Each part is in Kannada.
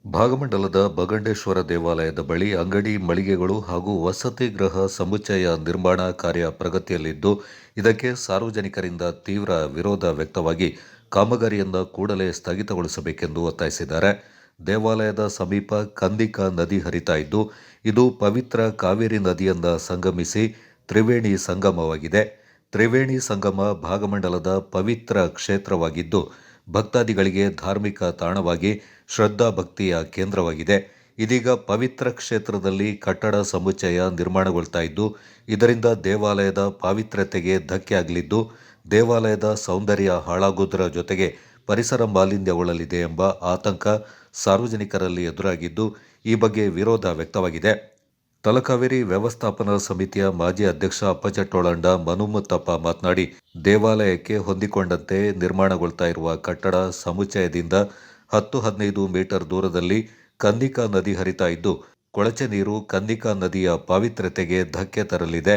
ಭಾಗಮಂಡಲದ ಬಗಂಡೇಶ್ವರ ದೇವಾಲಯದ ಬಳಿ ಅಂಗಡಿ, ಮಳಿಗೆಗಳು ಹಾಗೂ ವಸತಿ ಗೃಹ ಸಮುಚ್ಚಯ ನಿರ್ಮಾಣ ಕಾರ್ಯ ಪ್ರಗತಿಯಲ್ಲಿದ್ದು, ಇದಕ್ಕೆ ಸಾರ್ವಜನಿಕರಿಂದ ತೀವ್ರ ವಿರೋಧ ವ್ಯಕ್ತವಾಗಿ ಕಾಮಗಾರಿಯನ್ನು ಕೂಡಲೇ ಸ್ಥಗಿತಗೊಳಿಸಬೇಕೆಂದು ಒತ್ತಾಯಿಸಿದ್ದಾರೆ. ದೇವಾಲಯದ ಸಮೀಪ ಕಂದಿಕಾ ನದಿ ಹರಿತಾ ಇದ್ದು, ಇದು ಪವಿತ್ರ ಕಾವೇರಿ ನದಿಯಿಂದ ಸಂಗಮಿಸಿ ತ್ರಿವೇಣಿ ಸಂಗಮವಾಗಿದೆ. ತ್ರಿವೇಣಿ ಸಂಗಮ ಭಾಗಮಂಡಲದ ಪವಿತ್ರ ಕ್ಷೇತ್ರವಾಗಿದ್ದು, ಭಕ್ತಾದಿಗಳಿಗೆ ಧಾರ್ಮಿಕ ತಾಣವಾಗಿ ಶ್ರದ್ಧಾ ಭಕ್ತಿಯ ಕೇಂದ್ರವಾಗಿದೆ. ಇದೀಗ ಪವಿತ್ರ ಕ್ಷೇತ್ರದಲ್ಲಿ ಕಟ್ಟಡ ಸಮುಚ್ಚಯ ನಿರ್ಮಾಣಗೊಳ್ತಾ ಇದ್ದು, ಇದರಿಂದ ದೇವಾಲಯದ ಪಾವಿತ್ರ್ಯತೆಗೆ ಧಕ್ಕೆ ಆಗಲಿದ್ದು, ದೇವಾಲಯದ ಸೌಂದರ್ಯ ಹಾಳಾಗುವುದರ ಜೊತೆಗೆ ಪರಿಸರ ಮಾಲಿನ್ಯಗೊಳ್ಳಲಿದೆ ಎಂಬ ಆತಂಕ ಸಾರ್ವಜನಿಕರಲ್ಲಿ ಎದುರಾಗಿದ್ದು, ಈ ಬಗ್ಗೆ ವಿರೋಧ ವ್ಯಕ್ತವಾಗಿದೆ. ತಲಕಾವೇರಿ ವ್ಯವಸ್ಥಾಪನಾ ಸಮಿತಿಯ ಮಾಜಿ ಅಧ್ಯಕ್ಷ ಅಪ್ಪಚಟ್ಟೋಳಂಡ ಮನುಮುತ್ತಪ್ಪ ಮಾತನಾಡಿ, ದೇವಾಲಯಕ್ಕೆ ಹೊಂದಿಕೊಂಡಂತೆ ನಿರ್ಮಾಣಗೊಳ್ತಾ ಇರುವ ಕಟ್ಟಡ ಸಮುಚ್ಚಯದಿಂದ 10-15 ಮೀಟರ್ ದೂರದಲ್ಲಿ ಕಂದಿಕಾ ನದಿ ಹರಿತಾ ಇದ್ದು, ಕೊಳಚೆ ನೀರು ಕಂದಿಕಾ ನದಿಯ ಪಾವಿತ್ರ್ಯತೆಗೆ ಧಕ್ಕೆ ತರಲಿದೆ.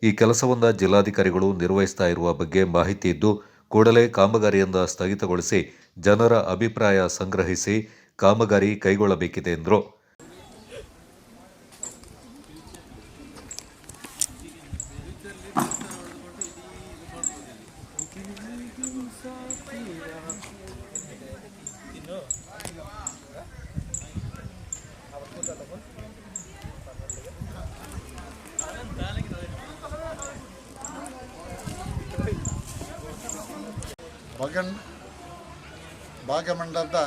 ಈ ಕೆಲಸವನ್ನು ಜಿಲ್ಲಾಧಿಕಾರಿಗಳು ನಿರ್ವಹಿಸ್ತಾ ಇರುವ ಬಗ್ಗೆ ಮಾಹಿತಿ ಇದ್ದು, ಕೂಡಲೇ ಕಾಮಗಾರಿಯನ್ನು ಸ್ಥಗಿತಗೊಳಿಸಿ ಜನರ ಅಭಿಪ್ರಾಯ ಸಂಗ್ರಹಿಸಿ ಕಾಮಗಾರಿ ಕೈಗೊಳ್ಳಬೇಕಿದೆ ಎಂದರು. ಭಾಗಮಂಡಲದ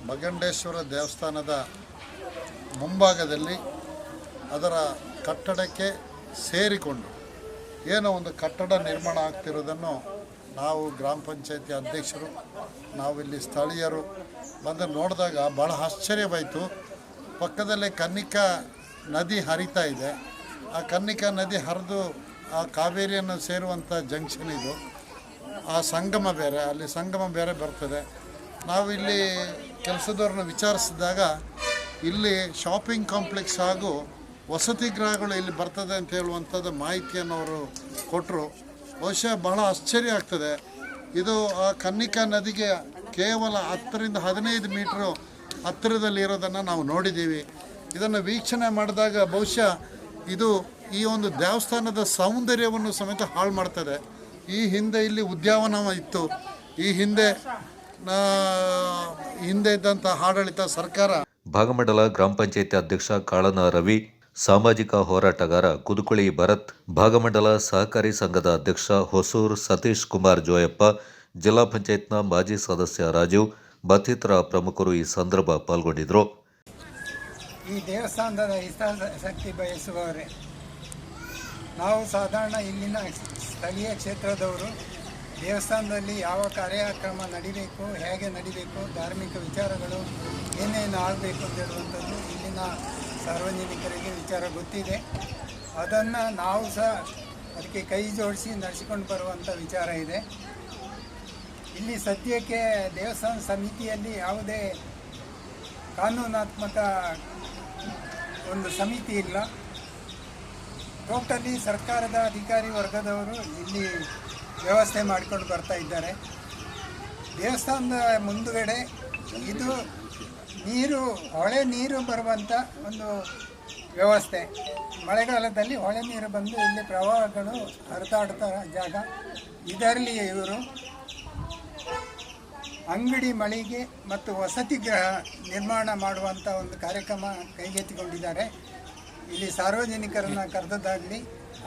ಬಗಂಡೇಶ್ವರ ದೇವಸ್ಥಾನದ ಮುಂಭಾಗದಲ್ಲಿ ಅದರ ಕಟ್ಟಡಕ್ಕೆ ಸೇರಿಕೊಂಡು ಏನೋ ಒಂದು ಕಟ್ಟಡ ನಿರ್ಮಾಣ ಆಗ್ತಿರೋದನ್ನು ನಾವು ಗ್ರಾಮ ಪಂಚಾಯತಿ ಅಧ್ಯಕ್ಷರು, ನಾವಿಲ್ಲಿ ಸ್ಥಳೀಯರು ಬಂದು ನೋಡಿದಾಗ ಭಾಳ ಆಶ್ಚರ್ಯವಾಯಿತು. ಪಕ್ಕದಲ್ಲೇ ಕನ್ನಿಕಾ ನದಿ ಹರಿತಾ ಇದೆ. ಆ ಕನ್ನಿಕಾ ನದಿ ಹರಿದು ಆ ಕಾವೇರಿಯನ್ನು ಸೇರುವಂಥ ಜಂಕ್ಷನ್ ಇದು. ಆ ಸಂಗಮ ಬೇರೆ, ಅಲ್ಲಿ ಸಂಗಮ ಬೇರೆ ಬರ್ತದೆ. ನಾವು ಇಲ್ಲಿ ಕೆಲಸದವ್ರನ್ನ ವಿಚಾರಿಸಿದಾಗ ಇಲ್ಲಿ ಶಾಪಿಂಗ್ ಕಾಂಪ್ಲೆಕ್ಸ್ ಹಾಗೂ ವಸತಿ ಗೃಹಗಳು ಇಲ್ಲಿ ಬರ್ತದೆ ಅಂತ ಹೇಳುವಂಥದ್ದು ಮಾಹಿತಿಯನ್ನು ಅವರು ಕೊಟ್ಟರು. ಬಹುಶಃ ಬಹಳ ಆಶ್ಚರ್ಯ ಆಗ್ತದೆ. ಇದು ಆ ಕನ್ನಿಕಾ ನದಿಗೆ ಕೇವಲ 10-15 ಮೀಟ್ರು ಹತ್ತಿರದಲ್ಲಿ ಇರೋದನ್ನು ನಾವು ನೋಡಿದ್ದೀವಿ. ಇದನ್ನು ವೀಕ್ಷಣೆ ಮಾಡಿದಾಗ ಬಹುಶಃ ಇದು ಈ ಒಂದು ದೇವಸ್ಥಾನದ ಸೌಂದರ್ಯವನ್ನು ಸಮೇತ ಹಾಳು ಮಾಡ್ತದೆ. ಈ ಹಿಂದೆ ಇಲ್ಲಿ ಉದ್ಯಾನವನ ಇತ್ತು. ಈ ಹಿಂದೆ ಇದ್ದಂಥ ಆಡಳಿತ ಸರ್ಕಾರ. ಭಾಗಮಂಡಲ ಗ್ರಾಮ ಪಂಚಾಯತಿ ಅಧ್ಯಕ್ಷ ಕಾಳನ ರವಿ, ಸಾಮಾಜಿಕ ಹೋರಾಟಗಾರ ಕುದುಕುಳಿ ಭರತ್, ಭಾಗಮಂಡಲ ಸಹಕಾರಿ ಸಂಘದ ಅಧ್ಯಕ್ಷ ಹೊಸೂರ್ ಸತೀಶ್ ಕುಮಾರ್ ಜೋಯಪ್ಪ, ಜಿಲ್ಲಾ ಪಂಚಾಯತ್ನ ಮಾಜಿ ಸದಸ್ಯ ರಾಜೀವ್ ಮತ್ತಿತರ ಪ್ರಮುಖರು ಈ ಸಂದರ್ಭ ಪಾಲ್ಗೊಂಡಿದ್ದರು. ಈ ದೇವಸ್ಥಾನದ ಹಿತಾಸಕ್ತಿ ಬಯಸುವವರೇ ನಾವು ಸಾಧಾರಣ ಇಲ್ಲಿನ ಸ್ಥಳೀಯ ಕ್ಷೇತ್ರದವರು ದೇವಸ್ಥಾನದಲ್ಲಿ ಯಾವ ಕಾರ್ಯಕ್ರಮ ನಡಿಬೇಕು, ಹೇಗೆ ನಡಿಬೇಕು, ಧಾರ್ಮಿಕ ವಿಚಾರಗಳು ಏನೇನು ಆಗಬೇಕು ಅಂತ ಹೇಳುವಂಥದ್ದು ಇಲ್ಲಿನ ಸಾರ್ವಜನಿಕರಿಗೆ ವಿಚಾರ ಗೊತ್ತಿದೆ. ಅದನ್ನು ನಾವು ಸಹ ಅದಕ್ಕೆ ಕೈ ಜೋಡಿಸಿ ನಡೆಸಿಕೊಂಡು ಬರುವಂಥ ವಿಚಾರ ಇದೆ. ಇಲ್ಲಿ ಸದ್ಯಕ್ಕೆ ದೇವಸ್ಥಾನ ಸಮಿತಿಯಲ್ಲಿ ಯಾವುದೇ ಕಾನೂನಾತ್ಮಕ ಒಂದು ಸಮಿತಿ ಇಲ್ಲ. ಟೋಟಲಿ ಸರ್ಕಾರದ ಅಧಿಕಾರಿ ವರ್ಗದವರು ಇಲ್ಲಿ ವ್ಯವಸ್ಥೆ ಮಾಡಿಕೊಂಡು ಬರ್ತಾ ಇದ್ದಾರೆ. ದೇವಸ್ಥಾನದ ಮುಂದುಗಡೆ ಇದು ಹೊಳೆ ನೀರು ಬರುವಂಥ ಒಂದು ವ್ಯವಸ್ಥೆ. ಮಳೆಗಾಲದಲ್ಲಿ ಹೊಳೆ ನೀರು ಬಂದು ಇಲ್ಲಿ ಪ್ರವಾಹಗಳು ಹರಿದಾಡ್ತಾ ಜಾಗ. ಇದರಲ್ಲಿ ಇವರು ಅಂಗಡಿ, ಮಳಿಗೆ ಮತ್ತು ವಸತಿ ಗೃಹ ನಿರ್ಮಾಣ ಮಾಡುವಂಥ ಒಂದು ಕಾರ್ಯಕ್ರಮ ಕೈಗೆತ್ತಿಕೊಂಡಿದ್ದಾರೆ. ಇಲ್ಲಿ ಸಾರ್ವಜನಿಕರನ್ನು ಕರೆದದ್ದಾಗಲಿ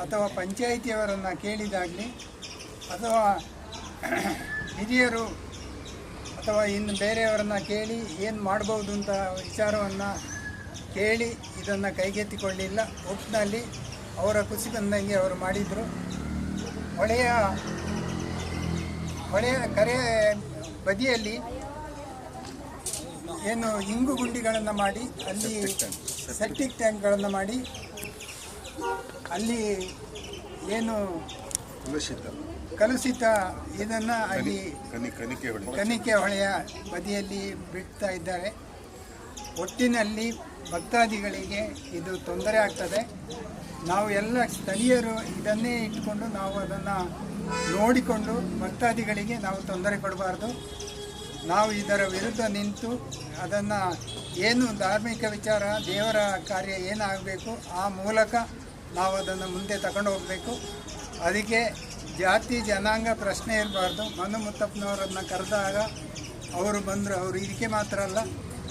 ಅಥವಾ ಪಂಚಾಯಿತಿಯವರನ್ನು ಕೇಳಿದಾಗಲಿ ಅಥವಾ ಹಿರಿಯರು ಅಥವಾ ಇನ್ನು ಬೇರೆಯವರನ್ನು ಕೇಳಿ ಏನು ಮಾಡ್ಬೋದು ಅಂತ ವಿಚಾರವನ್ನು ಕೇಳಿ ಇದನ್ನು ಕೈಗೆತ್ತಿಕೊಳ್ಳಿಲ್ಲ. ಒಟ್ಟಿನಲ್ಲಿ ಅವರ ಖುಷಿ ಬಂದಂಗೆ ಅವರು ಮಾಡಿದರು. ಹೊಳೆಯ ಕರೆ ಬದಿಯಲ್ಲಿ ಏನು ಇಂಗು ಗುಂಡಿಗಳನ್ನು ಮಾಡಿ ಅಲ್ಲಿ ಸೆಪ್ಟಿಕ್ ಟ್ಯಾಂಕ್ಗಳನ್ನು ಮಾಡಿ ಅಲ್ಲಿ ಏನು ಕಲುಷಿತ ಇದನ್ನು ಅಲ್ಲಿ ಕನಿಕೆ ಹೊಳೆಯ ಬದಿಯಲ್ಲಿ ಬಿಡ್ತಾ ಇದ್ದಾರೆ. ಒಟ್ಟಿನಲ್ಲಿ ಭಕ್ತಾದಿಗಳಿಗೆ ಇದು ತೊಂದರೆ ಆಗ್ತದೆ. ನಾವು ಎಲ್ಲ ಸ್ಥಳೀಯರು ಇದನ್ನೇ ಇಟ್ಕೊಂಡು ನಾವು ಅದನ್ನು ನೋಡಿಕೊಂಡು ಭಕ್ತಾದಿಗಳಿಗೆ ನಾವು ತೊಂದರೆ ಕೊಡಬಾರ್ದು. ನಾವು ಇದರ ವಿರುದ್ಧ ನಿಂತು ಅದನ್ನು ಏನು ಧಾರ್ಮಿಕ ವಿಚಾರ ದೇವರ ಕಾರ್ಯ ಏನಾಗಬೇಕು ಆ ಮೂಲಕ ನಾವು ಅದನ್ನು ಮುಂದೆ ತಗೊಂಡು ಹೋಗಬೇಕು. ಅದಕ್ಕೆ ಜಾತಿ ಜನಾಂಗ ಪ್ರಶ್ನೆ ಇರಬಾರ್ದು. ಮನು ಮುತ್ತಪ್ಪನವರನ್ನು ಕರೆದಾಗ ಅವರು ಬಂದರು. ಅವರು ಇದಕ್ಕೆ ಮಾತ್ರ ಅಲ್ಲ,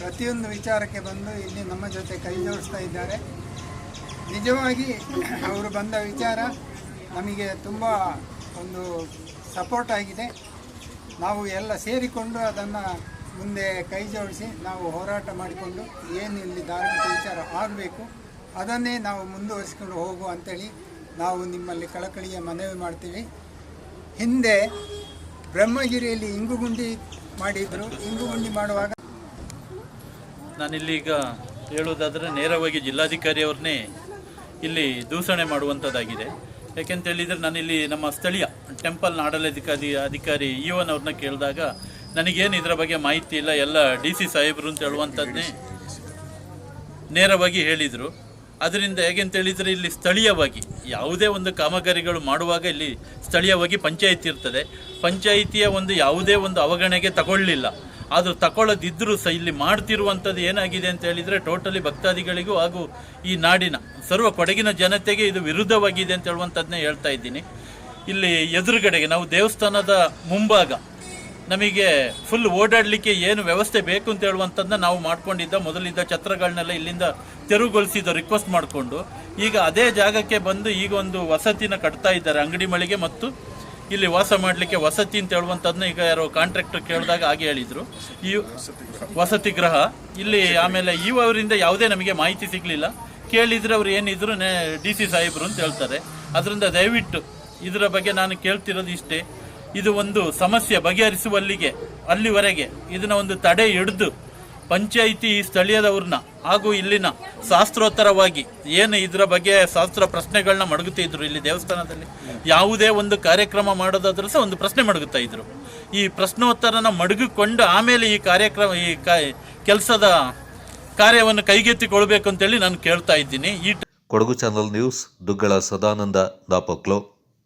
ಪ್ರತಿಯೊಂದು ವಿಚಾರಕ್ಕೆ ಬಂದು ಇಲ್ಲಿ ನಮ್ಮ ಜೊತೆ ಕೈ ಜೋಡಿಸ್ತಾ ಇದ್ದಾರೆ. ನಿಜವಾಗಿ ಅವರು ಬಂದ ವಿಚಾರ ನಮಗೆ ತುಂಬ ಒಂದು ಸಪೋರ್ಟ್ ಆಗಿದೆ. ನಾವು ಎಲ್ಲ ಸೇರಿಕೊಂಡು ಅದನ್ನು ಮುಂದೆ ಕೈ ಜೋಡಿಸಿ ನಾವು ಹೋರಾಟ ಮಾಡಿಕೊಂಡು ಏನು ಇಲ್ಲಿ ಧಾರ್ಮಿಕ ವಿಚಾರ ಆಗಬೇಕು ಅದನ್ನೇ ನಾವು ಮುಂದುವರಿಸಿಕೊಂಡು ಹೋಗು ಅಂತೇಳಿ ನಾವು ನಿಮ್ಮಲ್ಲಿ ಕಳಕಳಿಯ ಮನವಿ ಮಾಡ್ತೀವಿ. ಹಿಂದೆ ಬ್ರಹ್ಮಗಿರಿಯಲ್ಲಿ ಇಂಗುಗುಂಡಿ ಮಾಡಿದ್ರು. ಇಂಗುಗುಂಡಿ ಮಾಡುವಾಗ ನಾನಿಲ್ಲಿ ಈಗ ಹೇಳೋದಾದರೆ ನೇರವಾಗಿ ಜಿಲ್ಲಾಧಿಕಾರಿಯವ್ರನ್ನೇ ಇಲ್ಲಿ ದೂಷಣೆ ಮಾಡುವಂಥದ್ದಾಗಿದೆ. ಯಾಕೆಂತೇಳಿದರೆ ನಾನಿಲ್ಲಿ ನಮ್ಮ ಸ್ಥಳೀಯ ಟೆಂಪಲ್ನ ಅಧಿಕಾರಿ ಈವನ್ ಅವ್ರನ್ನ ಕೇಳಿದಾಗ ನನಗೇನು ಇದರ ಬಗ್ಗೆ ಮಾಹಿತಿ ಇಲ್ಲ, ಎಲ್ಲ DC ಸಾಹೇಬರು ಅಂತ ಹೇಳುವಂಥದ್ದೇ ನೇರವಾಗಿ ಹೇಳಿದರು. ಅದರಿಂದ ಹೇಗೆಂತೇಳಿದರೆ ಇಲ್ಲಿ ಸ್ಥಳೀಯವಾಗಿ ಯಾವುದೇ ಒಂದು ಕಾಮಗಾರಿಗಳು ಮಾಡುವಾಗ ಇಲ್ಲಿ ಸ್ಥಳೀಯವಾಗಿ ಪಂಚಾಯಿತಿ ಇರ್ತದೆ. ಪಂಚಾಯಿತಿಯ ಒಂದು ಯಾವುದೇ ಒಂದು ಅವಗಣನೆಗೆ ತಗೊಳ್ಳಿಲ್ಲ. ಆದರೂ ತಗೊಳ್ಳೋದಿದ್ದರೂ ಸಹ ಇಲ್ಲಿ ಮಾಡ್ತಿರುವಂಥದ್ದು ಏನಾಗಿದೆ ಅಂತ ಹೇಳಿದರೆ ಟೋಟಲಿ ಭಕ್ತಾದಿಗಳಿಗೂ ಹಾಗೂ ಈ ನಾಡಿನ ಸರ್ವ ಕೊಡಗಿನ ಜನತೆಗೆ ಇದು ವಿರುದ್ಧವಾಗಿದೆ ಅಂತ ಹೇಳುವಂಥದ್ದನ್ನೇ ಹೇಳ್ತಾ ಇದ್ದೀನಿ. ಇಲ್ಲಿ ಎದುರುಗಡೆಗೆ ನಾವು ದೇವಸ್ಥಾನದ ಮುಂಭಾಗ ನಮಗೆ ಫುಲ್ ಓಡಾಡಲಿಕ್ಕೆ ಏನು ವ್ಯವಸ್ಥೆ ಬೇಕು ಅಂತ ಹೇಳುವಂಥದ್ದನ್ನ ನಾವು ಮಾಡ್ಕೊಂಡಿದ್ದ ಮೊದಲಿದ್ದ ಛತ್ರಗಳನ್ನೆಲ್ಲ ಇಲ್ಲಿಂದ ತೆರವುಗೊಳಿಸಿದ ರಿಕ್ವೆಸ್ಟ್ ಮಾಡಿಕೊಂಡು ಈಗ ಅದೇ ಜಾಗಕ್ಕೆ ಬಂದು ಈಗ ಒಂದು ವಸತಿನ ಕಟ್ತಾ ಇದ್ದಾರೆ. ಅಂಗಡಿ ಮಳಿಗೆ ಮತ್ತು ಇಲ್ಲಿ ವಾಸ ಮಾಡಲಿಕ್ಕೆ ವಸತಿ ಅಂತ ಹೇಳುವಂಥದ್ದನ್ನ ಈಗ ಯಾರೋ ಕಾಂಟ್ರಾಕ್ಟರ್ ಕೇಳಿದಾಗ ಹಾಗೆ ಹೇಳಿದರು. ಈ ವಸತಿ ಗೃಹ ಇಲ್ಲಿ ಆಮೇಲೆ ಅವರಿಂದ ಯಾವುದೇ ನಮಗೆ ಮಾಹಿತಿ ಸಿಗಲಿಲ್ಲ. ಕೇಳಿದರೆ ಅವ್ರು ಏನಿದ್ರು DC ಸಾಹೇಬರು ಅಂತ ಹೇಳ್ತಾರೆ. ಅದರಿಂದ ದಯವಿಟ್ಟು ಇದರ ಬಗ್ಗೆ ನಾನು ಕೇಳ್ತಿರೋದು ಇಷ್ಟೇ, ಇದು ಒಂದು ಸಮಸ್ಯೆ ಬಗೆಹರಿಸುವಲ್ಲಿಗೆ ಅಲ್ಲಿವರೆಗೆ ಇದನ್ನ ಒಂದು ತಡೆ ಹಿಡಿದು ಪಂಚಾಯಿತಿ ಸ್ಥಳೀಯದವ್ರನ್ನ ಹಾಗೂ ಇಲ್ಲಿನ ಶಾಸ್ತ್ರೋತ್ತರವಾಗಿ ಏನು ಇದರ ಬಗ್ಗೆ ಶಾಸ್ತ್ರ ಪ್ರಶ್ನೆಗಳನ್ನ ಮಡಗುತ್ತಿದ್ರು. ಇಲ್ಲಿ ದೇವಸ್ಥಾನದಲ್ಲಿ ಯಾವುದೇ ಒಂದು ಕಾರ್ಯಕ್ರಮ ಮಾಡೋದಾದ್ರೂ ಸಹ ಒಂದು ಪ್ರಶ್ನೆ ಮಡಗುತ್ತಾ ಇದ್ರು. ಈ ಪ್ರಶ್ನೋತ್ತರನ ಮಡಗಿಕೊಂಡು ಆಮೇಲೆ ಈ ಕಾರ್ಯಕ್ರಮ ಕೆಲಸದ ಕಾರ್ಯವನ್ನು ಕೈಗೆತ್ತಿಕೊಳ್ಬೇಕು ಅಂತೇಳಿ ನಾನು ಕೇಳ್ತಾ ಇದ್ದೀನಿ. Kodagu channel news Duggala Sadananda ದಾಪಕ್ಲೋ.